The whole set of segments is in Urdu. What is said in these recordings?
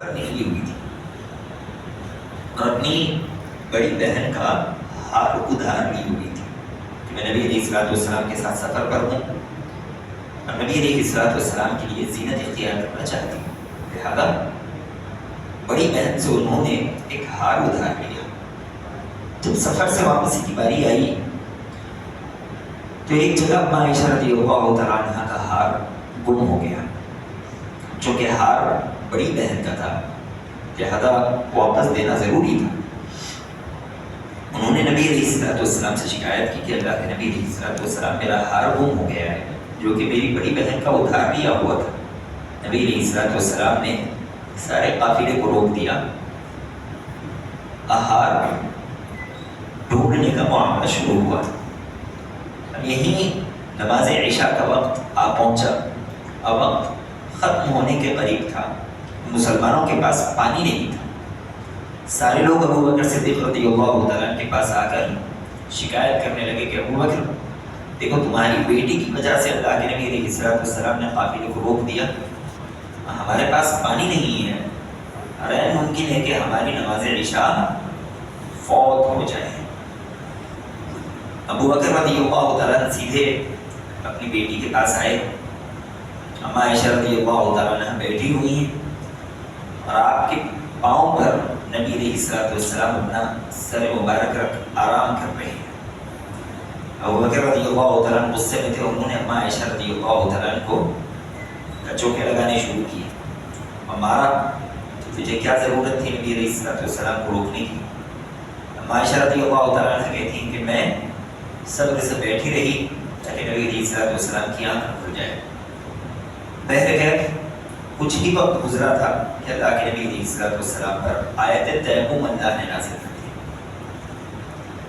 نکلی ہوئی تھی اور اپنی بڑی بہن کا ہار ادھار لی ہوئی تھی کہ میں نبی علیہ السلام کے ساتھ سفر پر ہوں اور نبی علیہ السلام کے لیے زینت اختیار کرنا چاہتی ہوں، لہٰذا بڑی بہن سے انہوں نے ایک ہار ادھار لیا۔ جب سفر سے واپسی کی باری آئی تو ایک جگہ عائشہ رضی اللہ تعالیٰ عنہ کا ہار گم ہو گیا، چونکہ ہار بڑی بہن کا تھا لہذا واپس دینا ضروری تھا۔ انہوں نے نبی علیہ السلام سے شکایت کی کہ اللہ کے نبی علیہ السلام میرا ہار گم ہو گیا ہے جو کہ میری بڑی بہن کا ادھار لیا ہوا تھا۔ نبی علیہ السلام نے سارے قافلے کو روک دیا، ہار ڈھونڈنے کا معاملہ شروع ہوا۔ یہی نماز عشاء کا وقت آ پہنچا، اب وقت ختم ہونے کے قریب تھا، مسلمانوں کے پاس پانی نہیں تھا۔ سارے لوگ ابو بکر صدیق رضی اللہ تعالیٰ کے پاس آ کر شکایت کرنے لگے کہ ابو بکر دیکھو تمہاری بیٹی کی وجہ سے اللہ کے نبی علیہ السلام نے قافلے کو روک دیا، ہمارے پاس پانی نہیں ہے، اور ممکن ہے کہ ہماری نماز عشاء فوت ہو جائے۔ ابو بکر رضی اللہ تعالیٰ سیدھے اپنی بیٹی کے پاس آئے، اما عائشہ رضی اللہ تعالیٰ عنہ بیٹھی ہوئی ہیں اور آپ کے پاؤں پر نبی علیہ السلام اپنا سر مبارک رکھ آرام کر رہے ہیں۔ ابو بکر رضی اللہ تعالیٰ عنہ غصے میں تھے، انہوں نے اما عائشہ رضی اللہ تعالیٰ عنہ کو چوکے لگانے شروع کیے اور مارا، تجھے کیا ضرورت تھی نبی علیہ السلام کو روکنے کی؟ اما عائشہ رضی اللہ تعالیٰ عنہ کہتی ہیں کہ میں صبر سے بیٹھی رہی تاکہ نبی علیہ السلام کی آنکھ کھل جائے۔ بہرکیف کچھ ہی وقت گزرا تھا کہ اللہ کے نبی علیہ السلام پر آیت تیمم اللہ نے نازل کر دی،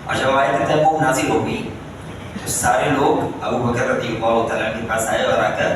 اور جب آیت تیمم نازل ہو گئی تو سارے لوگ ابو بکر رضی اللہ تعالیٰ کے پاس آئے اور آ کر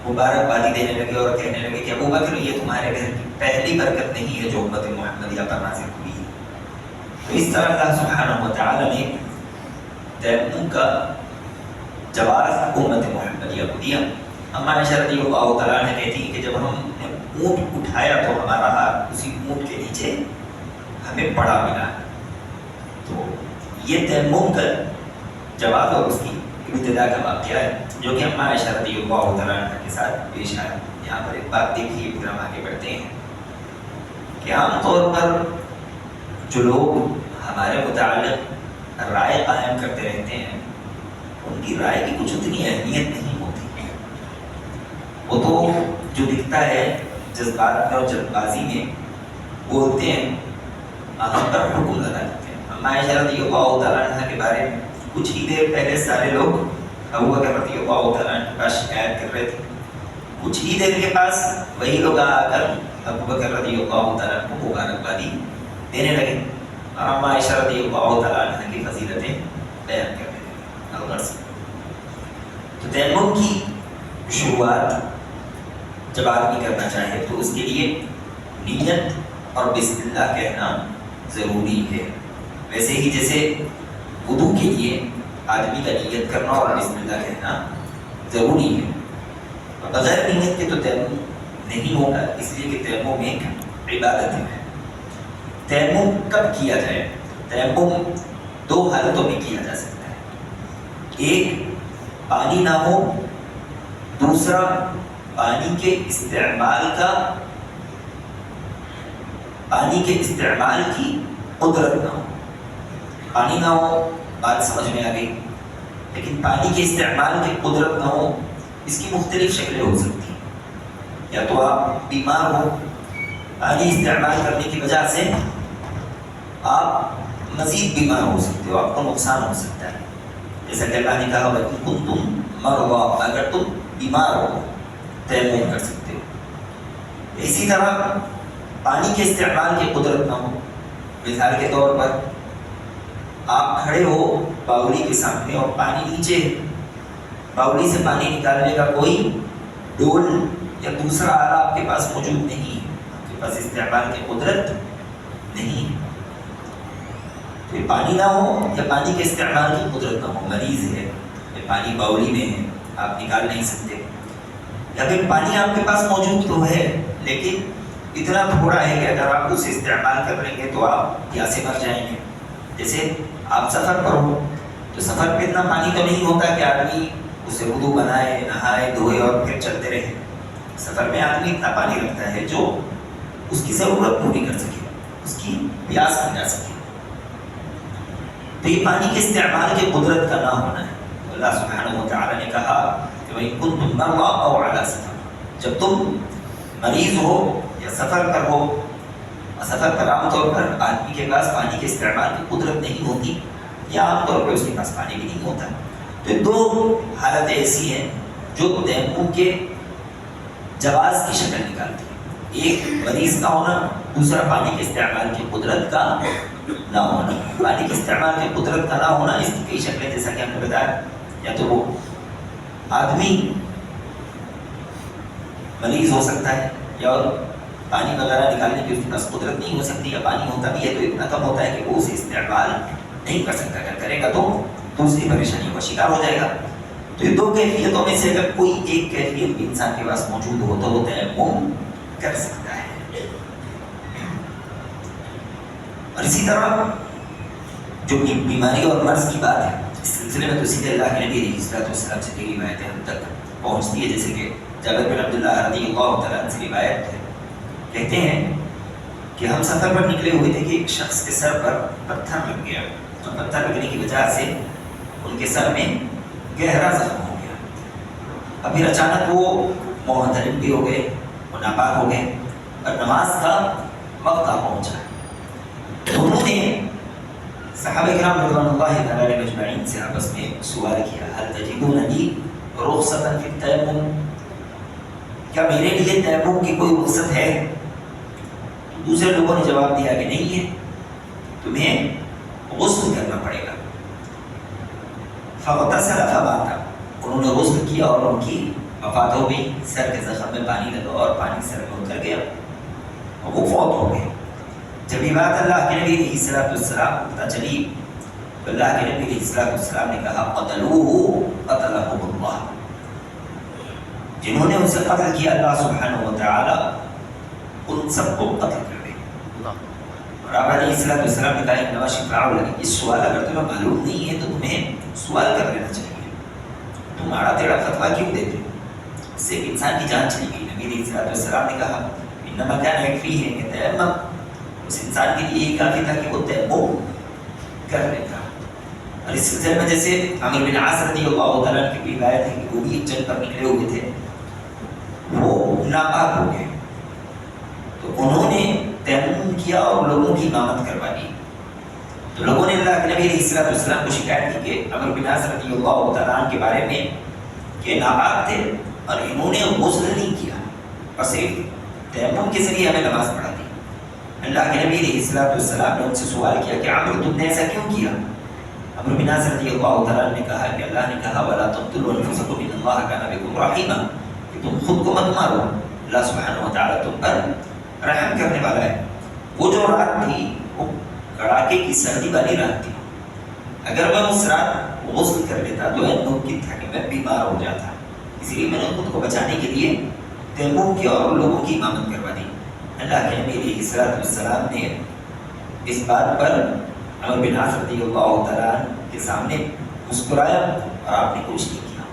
مبارکبادی دینے لگے اور کہنے لگے کہ ابو بکر یہ تمہارے گھر کی پہلی برکت نہیں ہے جو امت محمدیہ پر نازل ہوئی ہے۔ تو اس طرح اللہ سبحانہ و تعالیٰ نے تیمم کا جواز امت محمدیہ کو دیا۔ اما عائشہ رضی اللہ تعالیٰ نے کہتی ہے کہ جب ہم نے اونٹ اٹھایا تو ہمارا ہاتھ اسی اونٹ کے نیچے ہمیں پڑا ملا، تو یہ تیمم کا جواب اور اس کی ابتدا کا واقعہ ہے جو کہ اما عائشہ رضی اللہ تعالیٰ کے ساتھ پیش آیا۔ یہاں پر ایک بات دیکھیے، پھر ہم آگے بڑھتے ہیں کہ عام طور پر جو لوگ ہمارے متعلق رائے قائم کرتے رہتے ہیں ان کی رائے کی کچھ اتنی اہمیت نہیں ہوتی، وہ تو جو دکھتا ہے جذبات میں اور جلد بازی میں بولتے ہیں، ہم پر حکم لگا دیتے ہیں۔ اما عائشہ رضی اللہ تعالیٰ عنہ کے بارے میں کچھ ہی دیر پہلے سارے لوگ ابو بکر رضی اللہ تعالیٰ عنہ کے پاس شکایت کر رہے تھے، کچھ ہی دیر کے پاس وہی لوگ آ کر ابو بکر رضی اللہ تعالیٰ عنہ کو مبارکبادی دینے لگے اور اما عائشہ رضی اللہ تعالیٰ عنہ کی فضیلتیں بیان کر رہے تھے۔ تو تیمم کی شروعات جب آدمی کرنا چاہے تو اس کے لیے نیت اور بسم اللہ کہنا ضروری ہے، ویسے ہی جیسے وضو کے لیے آدمی کا نیت کرنا اور بسم اللہ کہنا ضروری ہے، اور بغیر نیت کے تو تیمم نہیں ہوگا، اس لیے کہ تیمم ایک عبادت ہے۔ تیمم کب کیا جائے؟ تیمم دو حالتوں میں کیا جا سکتا ہے، ایک پانی نہ ہو، دوسرا پانی کے استعمال کی قدرت نہ ہو۔ پانی نہ ہو بات سمجھ میں آ گئی، لیکن پانی کے استعمال کی قدرت نہ ہو، اس کی مختلف شکلیں ہو سکتی ہیں۔ یا تو آپ بیمار ہو، پانی استعمال کرنے کی وجہ سے آپ مزید بیمار ہو سکتے ہو، آپ کو نقصان ہو سکتا ہے، جیسا کہ اللہ نے کہا وَإِن كُنتُم مَرْضَىٰ، اگر تم بیمار ہو تیمم کر سکتے ہو۔ اسی طرح پانی کے استعمال کی قدرت نہ ہو، مثال کے طور پر آپ کھڑے ہو باولی کے سامنے اور پانی نیچے ہے، باولی سے پانی نکالنے کا کوئی ڈول یا دوسرا آلہ آپ کے پاس موجود نہیں ہے، آپ کے پاس استعمال کی قدرت نہیں ہے، تو پانی نہ ہو یا پانی کے استعمال کی قدرت نہ ہو، مریض ہے یا پانی باولی میں ہے آپ نکال نہیں سکتے، یا پھر پانی آپ کے پاس موجود تو ہے لیکن اتنا تھوڑا ہے کہ اگر آپ اسے استعمال کر لیں گے تو آپ پیاسے مر جائیں گے. جیسے آپ سفر پر ہو تو سفر میں اتنا پانی تو نہیں ہوتا کہ آدمی اسے وضو بنائے, نہائے, دھوئے اور پھر چلتے رہے. سفر میں آدمی اتنا پانی رکھتا ہے جو اس کی ضرورت پوری کر سکے, اس کی پیاس بجھا سکے. تو یہ پانی کے استعمال کی قدرت کا نہ ہونا ہے. اللہ سبحانہ و تعالیٰ نے کہا کہ وَإِن كُنتُم مَرْضَىٰ أَوْ عَلَىٰ سَفَرٍ, جب تم مریض ہو یا سفر پر ہو. سفر پر عام طور پر آدمی کے پاس پانی کے استعمال کی قدرت نہیں ہوتی یا عام طور پر اس کے پاس پانی بھی نہیں ہوتا. تو دو حالتیں ایسی ہیں جو تیمم کے جواز کی شکل نکالتی ہیں. ایک مریض کا ہونا, دوسرا پانی کے استعمال کی قدرت کا نہ ہونا. پانی کے استعمال کی قدرت کا نہ ہونا اس کی کئی شکلیں, جیسا کہ ہم نے بتایا. یا تو وہ آدمی مریض ہو سکتا ہے یا پانی وغیرہ نکالنے کی اس کے پاس قدرت نہیں ہو سکتی, یا پانی ہوتا بھی ہے تو اتنا کم ہوتا ہے کہ وہ اسے استعمال نہیں کر سکتا. اگر کرے گا تو دوسری پریشانیوں کا شکار ہو جائے گا. تو یہ دو کیفیتوں میں سے اگر کوئی ایک کیفیت بھی انسان کے پاس موجود ہو تو وہ تیمم کر سکتا ہے. اور اسی طرح جو بیماری اور مرض کی بات ہے, اس سلسلے میں تو سیدھے اللہ کے نبی علیہ السلام سے کئی روایتیں ہم تک پہنچتی ہے. جیسے کہ جابر بن عبداللہ رضی اللہ تعالیٰ عنہ سے روایت ہے, کہتے ہیں کہ ہم سفر پر نکلے ہوئے تھے کہ ایک شخص کے سر پر پتھر لگ گیا, اور پتھر لگنے کی وجہ سے ان کے سر میں گہرا زخم ہو گیا. اب پھر اچانک وہ محترم بھی ہو گئے, وہ ناپاک ہو گئے, اور نماز کا وقت آ پہنچا. انہوں نے صحابہ کرام رضوان اللہ تعالیٰ علیہ مجمعین سے آپس میں سوال کیا, هل تجدون لی رخصۃ فی التیمم, کیا میرے لیے تیمم کی کوئی رخصت ہے؟ دوسرے لوگوں نے جواب دیا کہ نہیں ہے, تمہیں غسل کرنا پڑے گا. فاغتسل فمات, انہوں نے غسل کیا اور ان کی وفات ہو گئی. سر کے زخم میں پانی لگا اور پانی سر میں اتر گیا اور وہ فوت ہو گئے. جب یہ بات اللہ کے نبی علیہ السلام کو پتہ چلی تو اللہ کے نبی علیہ السلام نے کہا قتلوہ قتلہم اللہ, جنہوں نے اسے قتل کیا اللہ سبحانہ و تعالی ان سب کو قتل کر دے. اور آپ علیہ السلام نے کہا انما شفاء لک, اس سوال اگر تمہیں معلوم نہیں ہے تو تمہیں سوال کر لینا چاہیے, تم آڑا تیڑا فتویٰ کیوں دیتے ہو؟ اس سے ایک انسان کی جان چلی گئی. نبی علیہ السلام نے کہا انما کان یکفیہ ان یتیمم, اس انسان کے لیے یہی کافی تھا کہ وہ تیمم کر لیتا. اور اس سلسلے میں جیسے عمرو بن عاص رضی اللہ تعالیٰ عنہ کی روایت ہے کہ وہ بھی ایک جنگ پر نکلے ہوئے تھے, وہ ناپاک ہو گئے تو انہوں نے تیمم کیا اور لوگوں کی امامت کروا دی. تو لوگوں نے اللہ کے نبی علیہ السلام کو شکایت کی کہ عمرو بن عاص رضی اللہ تعالیٰ عنہ کے بارے میں کہ ناپاک تھے اور انہوں نے غسل نہیں کیا اور صرف تیمم کے ذریعے ہمیں نماز پڑھا دی. اللہ کے نبی علیہ السلام نے ان سے سوال کیا کہ عمرو تم نے ایسا کیوں کیا؟ عمرو بن عاص رضی اللہ تعالیٰ عنہ نے کہا کہ اللہ نے کہا وَلَا تَقْتُلُوا أَنفُسَكُمْ إِنَّ اللَّهَ كَانَ بِكُمْ رَحِيمًا, کہ تم خود کو مت مارو, اللہ سبحانہ و تعالیٰ تم پر رحم کرنے والا ہے. وہ جو رات تھی وہ کڑاکے کی سردی والی رات تھی, اگر میں اس رات غسل کر لیتا تو ممکن تھا کہ میں بیمار ہو جاتا, اسی لیے میں نے خود کو بچانے کے لیے تیمم کیا اور لوگوں کی امامت کروا دی. اللہ کے نبی علیہ السلام نے اس بات پر عمرو بن عاص رضی اللہ تعالیٰ عنہ کے سامنے مسکرایا اور آپ نے کچھ نہیں کیا.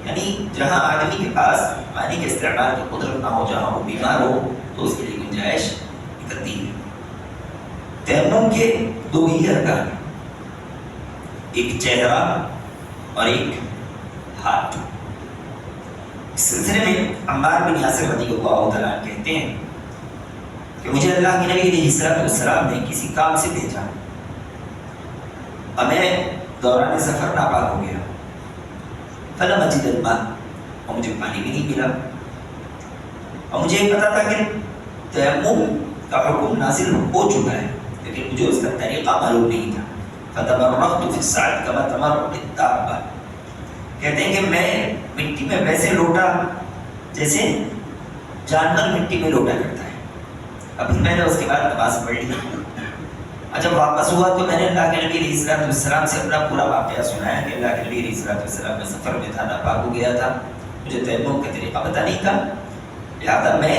یعنی جہاں آدمی کے پاس پانی کے استعمال کی قدرت نہ ہو, جہاں وہ بیمار ہو, تو اس کے لیے گنجائش نکلتی ہے. تیمم کے دو ہی ارکان, ایک چہرہ اور ایک ہاتھ. اس سلسلے میں عمار بن یاسر رضی اللہ تعالیٰ عنہ کہتے ہیں کہ مجھے اللہ کے نبی علیہ السلام نے کسی کام سے بھیجا اور میں دوران سفر ناپاک ہو گیا. فلم اجد الماء, اور مجھے پانی بھی نہیں ملا, اور مجھے پتا تھا کہ تیمم کا حکم نازل ہو چکا ہے, لیکن مجھے اس کا طریقہ معلوم نہیں تھا. فتمرغت فی الصعید کما تمرغ الدابہ, کہتے ہیں کہ میں مٹی میں ویسے لوٹا جیسے جانور مٹی میں لوٹا کرتا ہے. ابھی میں نے اس کے بعد نماز پڑھ لی, اور جب واپس ہوا تو میں نے اللہ کے نبی علیہ السلام سے اپنا پورا واقعہ سنایا کہ اللہ کے نبی علیہ السلام میں سفر میں تھا, ناپاک ہو گیا تھا, مجھے تیمم کا طریقہ پتہ نہیں تھا, لہٰذا میں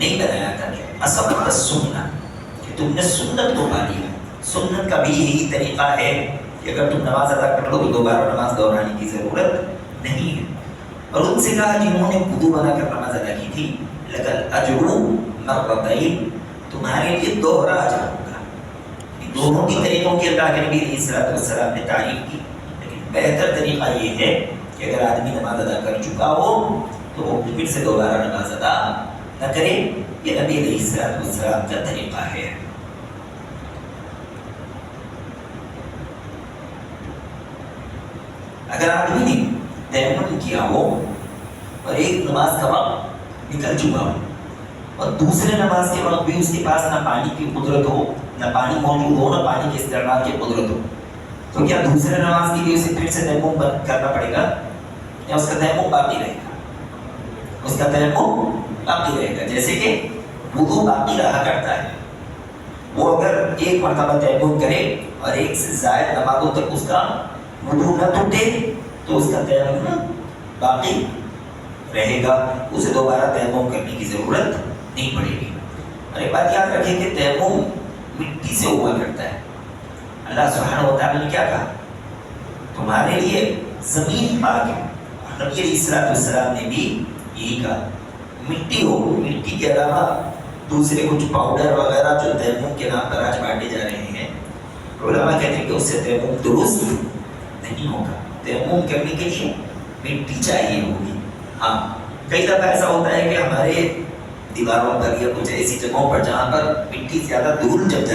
نہیں بنایا تھا کہ اصبت سننا، کہ تم نے سنت کو پا لیا. سنت کا بھی یہی طریقہ ہے کہ اگر تم نماز ادا کر لو تو دوبارہ نماز دہرانے کی ضرورت نہیں ہے. اور ان سے کہا جنہوں نے وضو بنا کر نماز ادا کی تھی لَكَ الْأَجْرُ مَرَّتَيْنِ، تمہارے لیے دوہرا اجر ہوگا. دونوں کی طریقوں کی اللہ کے نبی علیہ الصلوۃ والسلام نے تعریف کی، لیکن بہتر طریقہ یہ ہے کہ اگر آدمی نماز ادا کر چکا ہو تو وہ پھر سے دوبارہ نماز ادا نہ کرے. یہ نبی علیہ الصلوۃ والسلام کا طریقہ ہے. اگر آدمی نے تیمم کیا ہو اور ایک نماز کا وقت نکل چکا ہو اور دوسرے نماز کے وقت بھی اس کے پاس نہ پانی کی قدرت ہو، نہ پانی موجود ہو، نہ پانی کے استعمال کی قدرت ہو، تو کیا دوسرے نماز کے لیے اسے پھر سے تیمم بند کرنا پڑے گا یا اس کا تیمم باقی رہے گا؟ اس کا تیمم باقی رہے گا. جیسے کہ وضو باقی رہا کرتا ہے، وہ اگر ایک مرتبہ تیمم کرے اور ایک سے زائد نمازوں تک اس کا وضو نہ ٹوٹے تو اس کا تیمم باقی رہے گا، اسے دوبارہ تیمم کرنے کی ضرورت نہیں پڑے گی. اور ایک بات یاد رکھیں کہ تیمم مٹی سے ہوا کرتا ہے. اللہ سبحانہ و تعالیٰ نے کیا کہا؟ تمہارے لیے زمین پاک ہے. اور نبی علیہ الصلوۃ والسلام نے بھی یہی کہا مٹی ہو، مٹی کے علاوہ دوسرے کچھ پاؤڈر وغیرہ جو تیمم کے نام پر آج بانٹے جا رہے ہیں، علماء کہتے ہیں کہ اس سے تیمم درست نہیں ہوگا. تیمم کرنے کے لیے مٹی چاہیے ہوگی. ہاں کئی دفعہ ایسا ہوتا ہے کہ ہمارے دیواروں پر یا کچھ ایسی جگہوں پر جہاں پر مٹی زیادہ دھول جم جاتی